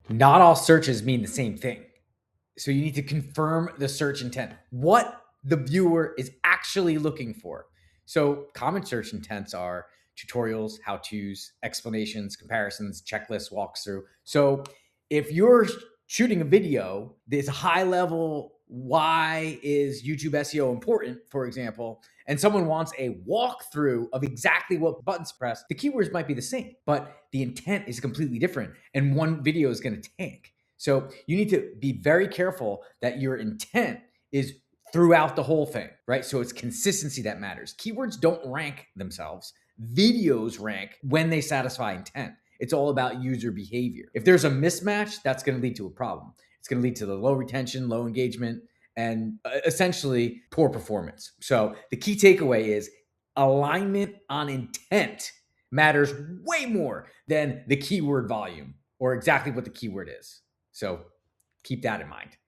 Not all searches mean the same thing. So you need to confirm the search intent, what the viewer is actually looking for. So common search intents are tutorials, how-tos, explanations, comparisons, checklists, walkthrough. So if you're shooting a video, this high level, why is YouTube SEO important, for example, and someone wants a walkthrough of exactly what buttons to press, the keywords might be the same, but the intent is completely different, and one video is going to tank. So you need to be very careful that your intent is throughout the whole thing, right? So it's consistency that matters. Keywords don't rank themselves. Videos rank when they satisfy intent. It's all about user behavior. If there's a mismatch, that's going to lead to a problem. It's going to lead to the low retention, low engagement, and essentially poor performance. So the key takeaway is alignment on intent matters way more than the keyword volume or exactly what the keyword is. So keep that in mind.